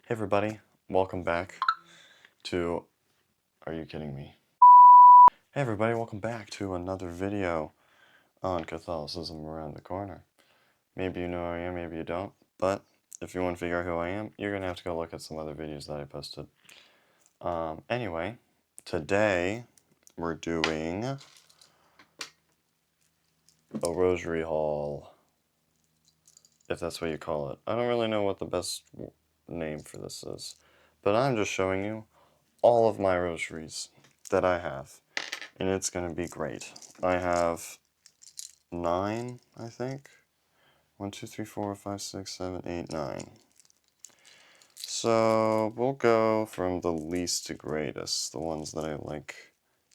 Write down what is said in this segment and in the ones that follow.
Hey everybody, welcome back to, are you kidding me? Hey everybody, welcome back to another video on Catholicism Around the Corner. Maybe you know who I am, maybe you don't, but if you want to figure out who I am, you're going to have to go look at some other videos that I posted. Anyway, today we're doing a rosary haul, if that's what you call it. I don't really know what the best name for this is, but I'm just showing you all of my rosaries that I have, and it's going to be great. I have 9, I think. 1, 2, 3, 4, 5, 6, 7, 8, 9. So we'll go from the least to greatest, the ones that I like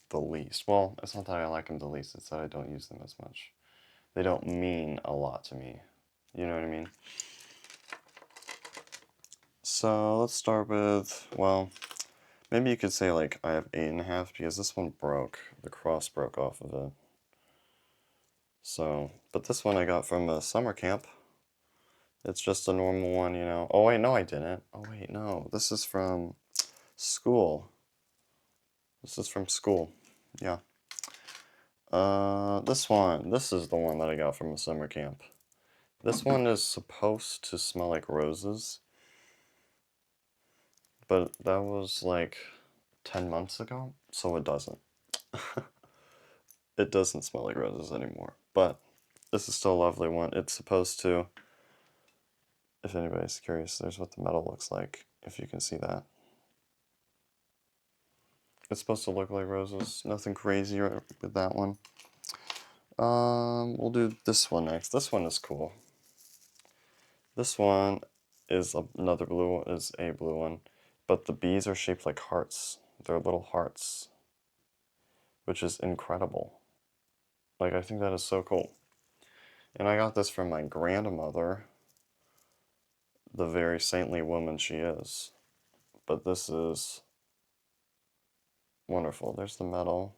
the least. Well, it's not that I like them the least, it's that I don't use them as much. They don't mean a lot to me. You know what I mean? So let's start with, well, maybe you could say like I have 8.5 because this one broke. The cross broke off of it. So, but this one I got from a summer camp. It's just a normal one, you know. Oh wait, no I didn't. Oh wait, no. This is from school. This is from school. Yeah. This is the one that I got from a summer camp. This one is supposed to smell like roses. But that was like 10 months ago, so it doesn't. It doesn't smell like roses anymore. But this is still a lovely one. It's supposed to, if anybody's curious, there's what the metal looks like, if you can see that. It's supposed to look like roses. Nothing crazy with that one. We'll do this one next. This one is cool. This one is another blue one, is a blue one, but the bees are shaped like hearts. They're little hearts, which is incredible. Like, I think that is so cool. And I got this from my grandmother, the very saintly woman she is. But this is wonderful. There's the metal,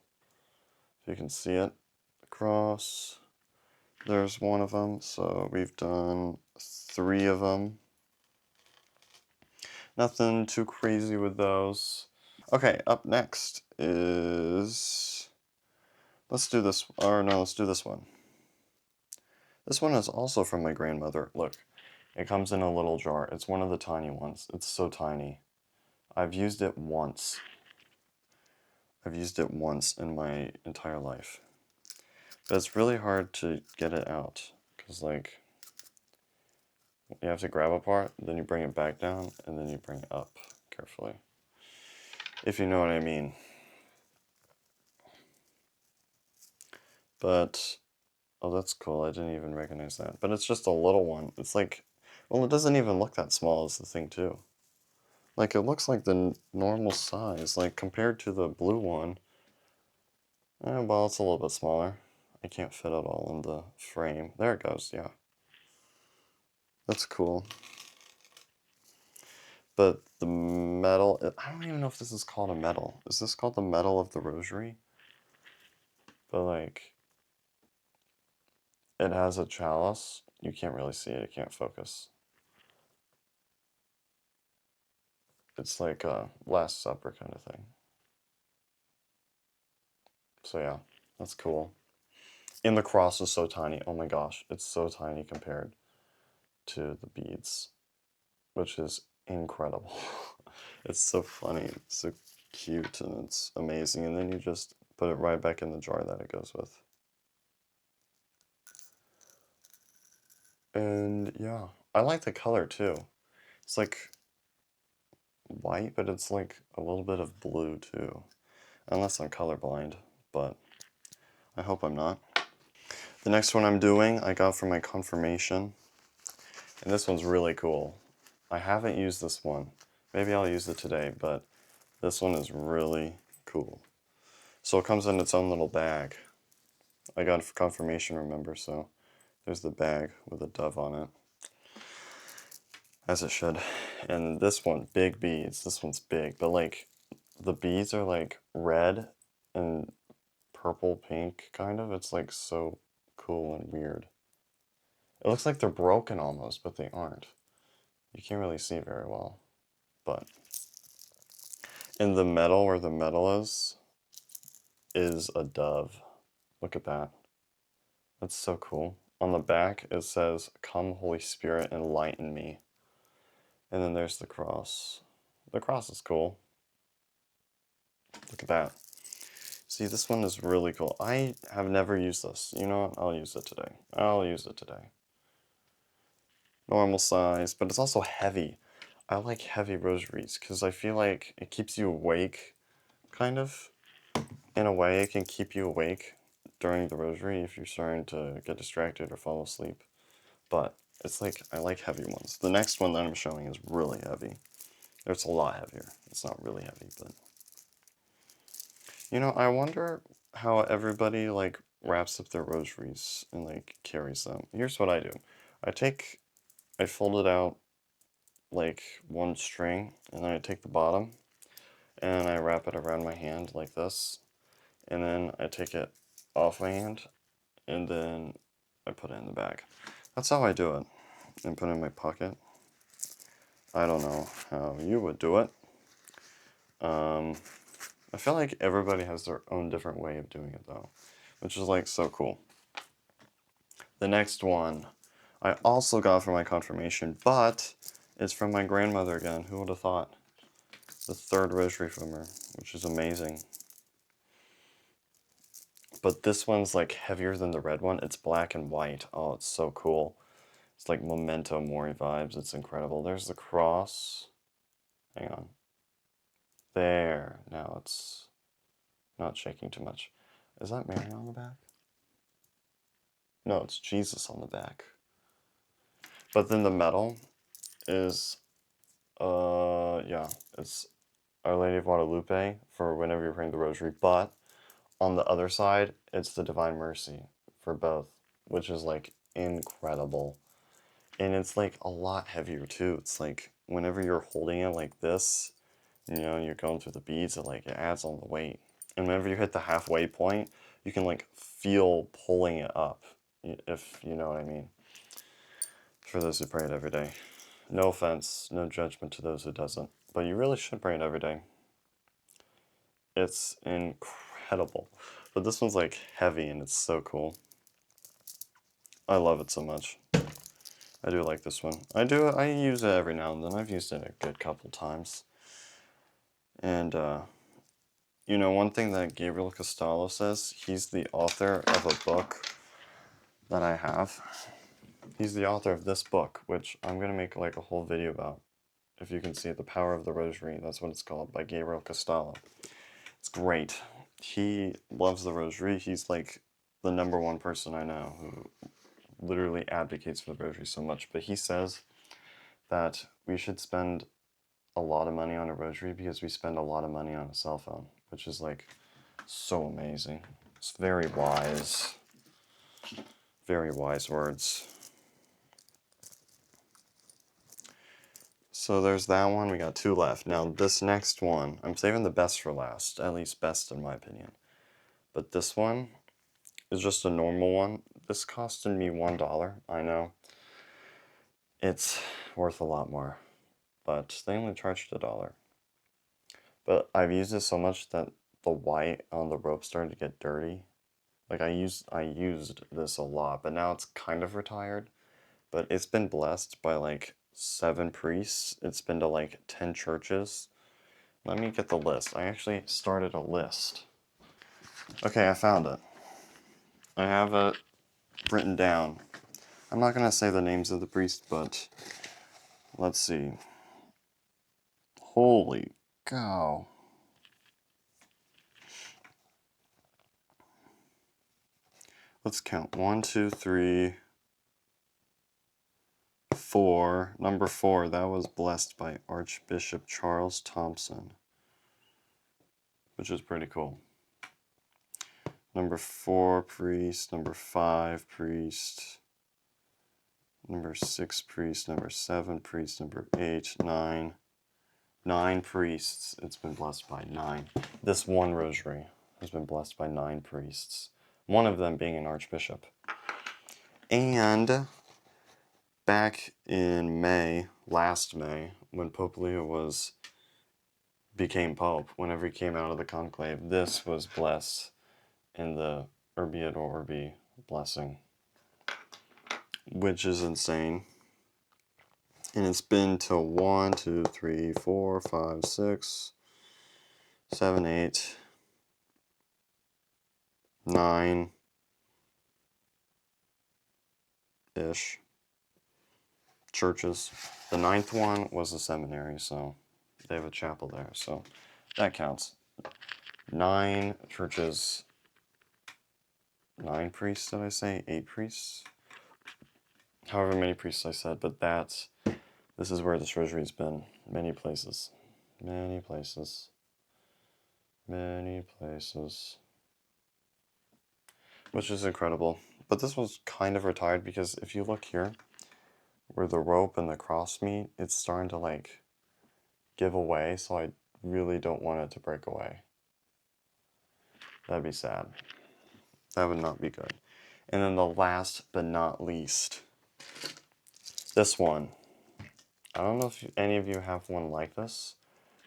if you can see it. Across. There's one of them, so we've done 3 of them. Nothing too crazy with those. Okay, up next is, let's do this, or no, let's do this one. This one is also from my grandmother. Look, it comes in a little jar. It's one of the tiny ones. It's so tiny. I've used it once. I've used it once in my entire life. But it's really hard to get it out, because like, you have to grab a part, then you bring it back down, and then you bring it up carefully. If you know what I mean. But, oh, that's cool. I didn't even recognize that. But it's just a little one. It's like, well, it doesn't even look that small as the thing, too. Like, it looks like the normal size. Like, compared to the blue one, well, it's a little bit smaller. I can't fit it all in the frame. There it goes, yeah. That's cool. But the metal, I don't even know if this is called a medal. Is this called the Medal of the Rosary? But like, it has a chalice. You can't really see it, it can't focus. It's like a Last Supper kind of thing. So yeah, that's cool. And the cross is so tiny. Oh my gosh, it's so tiny compared to the beads, which is incredible. It's so funny, it's so cute, and it's amazing. And then you just put it right back in the jar that it goes with. And yeah, I like the color too. It's like white, but it's like a little bit of blue too. Unless I'm colorblind, but I hope I'm not. The next one I'm doing, I got for my confirmation. And this one's really cool. I haven't used this one. Maybe I'll use it today, but this one is really cool. So it comes in its own little bag. I got it for confirmation, remember, so there's the bag with a dove on it. As it should. And this one, big beads. This one's big, but like the beads are like red and purple pink kind of. It's like so cool and weird. It looks like they're broken almost, but they aren't. You can't really see very well. but in the metal, where the metal is a dove. Look at that. That's so cool. On the back, it says, "Come, Holy Spirit, enlighten me." And then there's the cross. The cross is cool. Look at that. See, this one is really cool. I have never used this. You know what? I'll use it today. I'll use it today. Normal size, but it's also heavy. I like heavy rosaries because I feel like it keeps you awake, kind of. In a way, it can keep you awake during the rosary if you're starting to get distracted or fall asleep. But it's like, I like heavy ones. The next one that I'm showing is really heavy. It's a lot heavier. It's not really heavy, but... You know, I wonder how everybody, like, wraps up their rosaries and, like, carries them. Here's what I do. I fold it out, like, one string, and then I take the bottom, and I wrap it around my hand like this, and then I take it off my hand, and then I put it in the bag. That's how I do it, and put it in my pocket. I don't know how you would do it. I feel like everybody has their own different way of doing it though, which is like so cool. The next one I also got for my confirmation, but it's from my grandmother again. Who would have thought? The third rosary from her, which is amazing. But this one's like heavier than the red one. It's black and white. Oh, it's so cool. It's like Memento Mori vibes. It's incredible. There's the cross. Hang on. There. Now it's not shaking too much. Is that Mary on the back? No, it's Jesus on the back. But then the metal is, yeah, it's Our Lady of Guadalupe for whenever you're praying the rosary. But on the other side, it's the Divine Mercy for both, which is like incredible. And it's like a lot heavier too. It's like whenever you're holding it like this, you know, you're going through the beads, it adds on the weight. And whenever you hit the halfway point, you can like feel pulling it up, if you know what I mean. For those who pray it every day. No offense, no judgment to those who doesn't, but you really should pray it every day. It's incredible. But this one's like heavy and it's so cool. I love it so much. I do like this one. I use it every now and then. I've used it a good couple times. And, you know, one thing that Gabriel Costello says, he's the author of a book that I have. He's the author of this book, which I'm going to make like a whole video about. If you can see it, The Power of the Rosary, that's what it's called, by Gabriel Costello. It's great. He loves the rosary. He's like the #1 person I know who literally advocates for the rosary so much. But he says that we should spend a lot of money on a rosary because we spend a lot of money on a cell phone, which is like so amazing. It's very wise. Very wise words. So there's that one. We got 2 left. Now this next one, I'm saving the best for last. At least best in my opinion. But this one is just a normal one. This costed me $1. I know. It's worth a lot more. But they only charged $1. But I've used it so much that the white on the rope started to get dirty. Like I used this a lot, but now it's kind of retired. But it's been blessed by like 7 priests. It's been to like 10 churches. Let me get the list. I actually started a list. Okay, I found it. I have it written down. I'm not going to say the names of the priests, but let's see. Holy cow. Let's count. 1, 2, 3, 4. Number 4, that was blessed by Archbishop Charles Thompson, which is pretty cool. Number 4 priest, number 5 priest, number 6 priest, number 7 priest, number 8, 9. 9 priests. It's been blessed by 9. This one rosary has been blessed by 9 priests. One of them being an archbishop. And back in May, last May, when Pope Leo became Pope, whenever he came out of the conclave, this was blessed in the Urbi et Orbi blessing, which is insane. And it's been till 1, 2, 3, 4, 5, 6, 7, 8, 9 ish churches. The 9th one was a seminary, so they have a chapel there, so that counts. 9 churches, 9 priests, did I say? 8 priests? However many priests I said, but this is where this rosary's been. Many places. Many places. Many places. Which is incredible. But this was kind of retired because if you look here, where the rope and the cross meet, it's starting to like give away, so I really don't want it to break away. That'd be sad. That would not be good. And then the last but not least, this one. I don't know if any of you have one like this,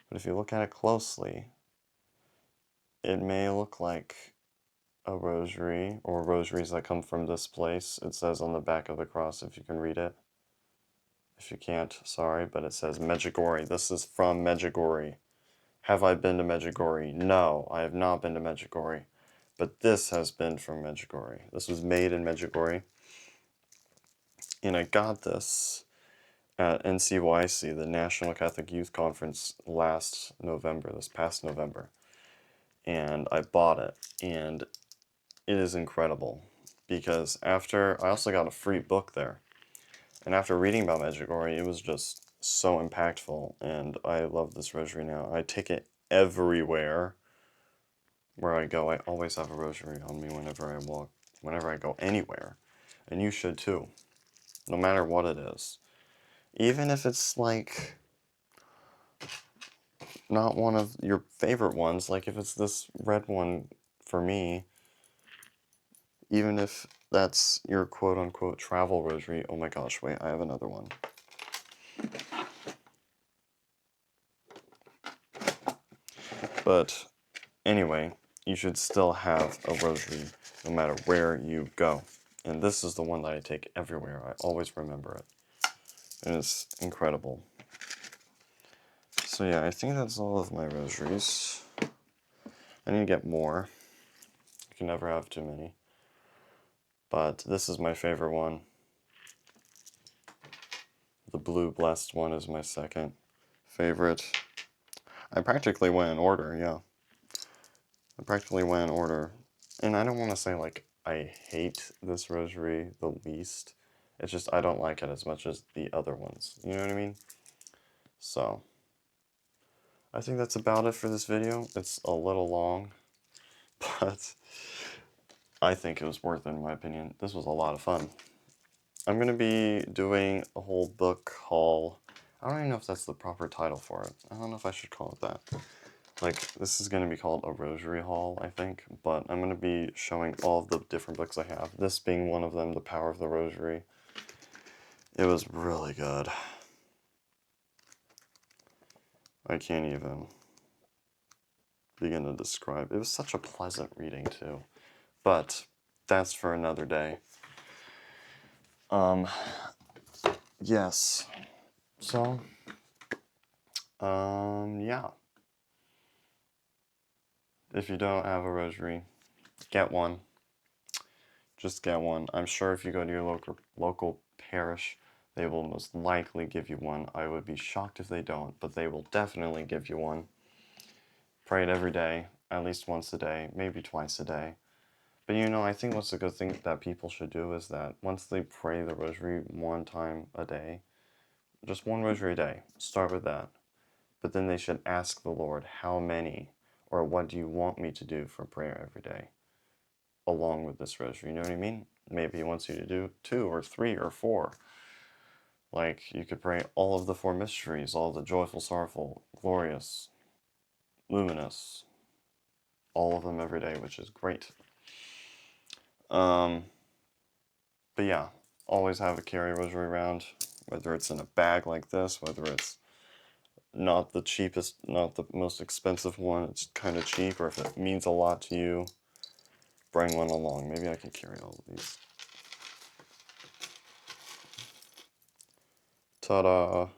but if you look at it closely, it may look like a rosary, or rosaries that come from this place. It says on the back of the cross, if you can read it. If you can't, sorry, but it says Medjugorje. This is from Medjugorje. Have I been to Medjugorje? No, I have not been to Medjugorje. But this has been from Medjugorje. This was made in Medjugorje. And I got this at NCYC, the National Catholic Youth Conference, this past November. And I bought it. And it is incredible. Because I also got a free book there. And after reading about Medjugorje, it was just so impactful, and I love this rosary now. I take it everywhere where I go. I always have a rosary on me whenever I go anywhere. And you should too, no matter what it is. Even if it's like not one of your favorite ones, like if it's this red one for me, even if that's your quote-unquote travel rosary. Oh my gosh, wait, I have another one. But anyway, you should still have a rosary no matter where you go. And this is the one that I take everywhere. I always remember it. And it's incredible. So yeah, I think that's all of my rosaries. I need to get more. You can never have too many. But this is my favorite one. The blue blessed one is my second favorite. I practically went in order, yeah. I practically went in order. And I don't want to say like I hate this rosary the least. It's just I don't like it as much as the other ones. You know what I mean? So, I think that's about it for this video. It's a little long, but I think it was worth it in my opinion. This was a lot of fun. I'm going to be doing a whole book haul. I don't even know if that's the proper title for it. I don't know if I should call it that. Like, this is going to be called a rosary haul, I think, but I'm going to be showing all of the different books I have. This being one of them, The Power of the Rosary. It was really good. I can't even begin to describe. It was such a pleasant reading, too. But that's for another day. Yes. So, yeah. If you don't have a rosary, get one. Just get one. I'm sure if you go to your local parish, they will most likely give you one. I would be shocked if they don't, but they will definitely give you one. Pray it every day, at least once a day, maybe twice a day. But you know, I think what's a good thing that people should do is that once they pray the rosary one time a day, just one rosary a day, start with that. But then they should ask the Lord, how many, or what do you want me to do for prayer every day, along with this rosary, you know what I mean? Maybe he wants you to do 2 or 3 or 4. Like, you could pray all of the 4 mysteries, all the joyful, sorrowful, glorious, luminous, all of them every day, which is great. But yeah, always have a carry rosary around, whether it's in a bag like this, whether it's not the cheapest, not the most expensive one, it's kind of cheap, or if it means a lot to you, bring one along. Maybe I can carry all of these. Ta-da!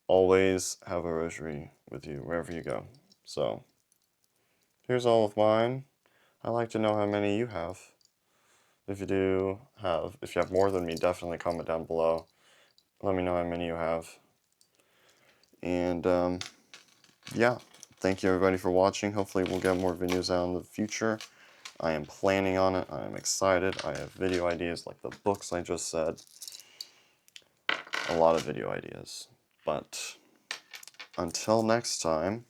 Always have a rosary with you wherever you go. So, here's all of mine. I'd like to know how many you have. If you have more than me, definitely comment down below. Let me know how many you have. And yeah, thank you everybody for watching. Hopefully we'll get more videos out in the future. I am planning on it. I am excited. I have video ideas like the books I just said. A lot of video ideas. But until next time,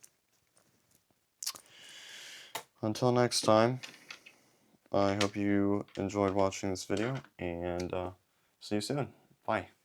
I hope you enjoyed watching this video, and see you soon. Bye.